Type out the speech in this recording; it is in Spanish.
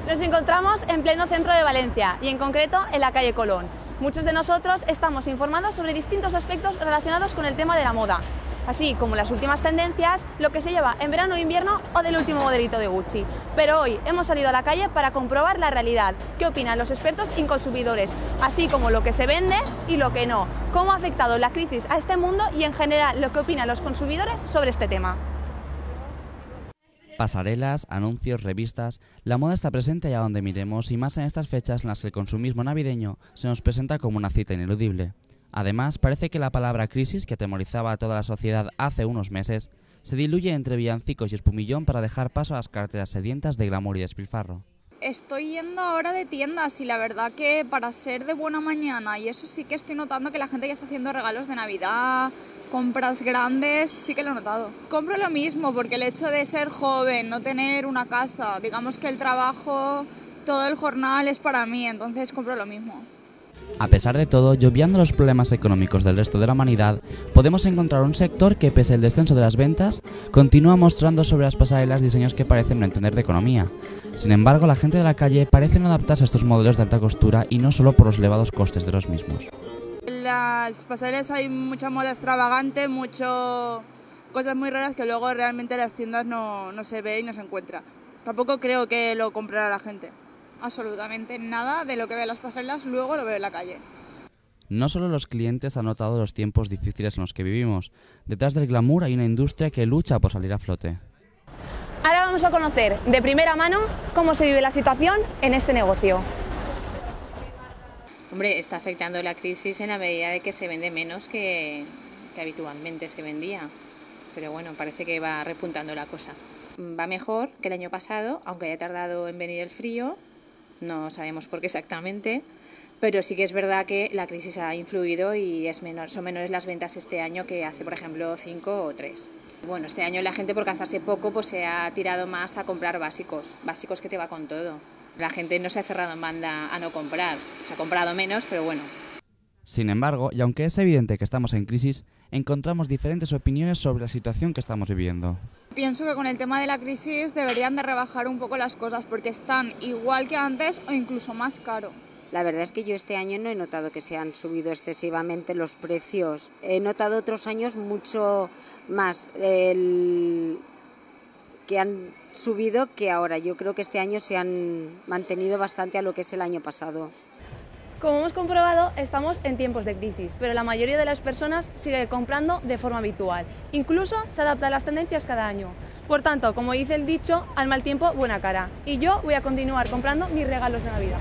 Nos encontramos en pleno centro de Valencia y en concreto en la calle Colón. Muchos de nosotros estamos informados sobre distintos aspectos relacionados con el tema de la moda, así como las últimas tendencias, lo que se lleva en verano o invierno o del último modelito de Gucci. Pero hoy hemos salido a la calle para comprobar la realidad, qué opinan los expertos y consumidores, así como lo que se vende y lo que no, cómo ha afectado la crisis a este mundo y en general lo que opinan los consumidores sobre este tema. Pasarelas, anuncios, revistas, la moda está presente allá donde miremos y más en estas fechas en las que el consumismo navideño se nos presenta como una cita ineludible. Además, parece que la palabra crisis, que atemorizaba a toda la sociedad hace unos meses, se diluye entre villancicos y espumillón para dejar paso a las carteras sedientas de glamour y despilfarro. Estoy yendo ahora de tiendas y la verdad que para ser de buena mañana y eso sí que estoy notando que la gente ya está haciendo regalos de Navidad, compras grandes, sí que lo he notado. Compro lo mismo porque el hecho de ser joven, no tener una casa, digamos que el trabajo, todo el jornal es para mí, entonces compro lo mismo. A pesar de todo, y obviando los problemas económicos del resto de la humanidad, podemos encontrar un sector que, pese al descenso de las ventas, continúa mostrando sobre las pasarelas diseños que parecen no entender de economía. Sin embargo, la gente de la calle parece no adaptarse a estos modelos de alta costura y no solo por los elevados costes de los mismos. En las pasarelas hay mucha moda extravagante, cosas muy raras que luego realmente en las tiendas no se ve y no se encuentra. Tampoco creo que lo comprara la gente. Absolutamente nada de lo que veo en las pasarelas luego lo veo en la calle. No solo los clientes han notado los tiempos difíciles en los que vivimos. Detrás del glamour hay una industria que lucha por salir a flote. Ahora vamos a conocer de primera mano cómo se vive la situación en este negocio. Hombre, está afectando la crisis en la medida de que se vende menos que habitualmente se vendía. Pero bueno, parece que va repuntando la cosa. Va mejor que el año pasado, aunque haya tardado en venir el frío. No sabemos por qué exactamente, pero sí que es verdad que la crisis ha influido y son menores las ventas este año que hace, por ejemplo, 5 o 3. Bueno, este año la gente, por gastarse poco, pues se ha tirado más a comprar básicos que te va con todo. La gente no se ha cerrado en banda a no comprar, se ha comprado menos, pero bueno. Sin embargo, y aunque es evidente que estamos en crisis, encontramos diferentes opiniones sobre la situación que estamos viviendo. Pienso que con el tema de la crisis deberían de rebajar un poco las cosas porque están igual que antes o incluso más caro. La verdad es que yo este año no he notado que se han subido excesivamente los precios. He notado otros años mucho más que han subido que ahora. Yo creo que este año se han mantenido bastante a lo que es el año pasado. Como hemos comprobado, estamos en tiempos de crisis, pero la mayoría de las personas sigue comprando de forma habitual. Incluso se adapta a las tendencias cada año. Por tanto, como dice el dicho, al mal tiempo, buena cara. Y yo voy a continuar comprando mis regalos de Navidad.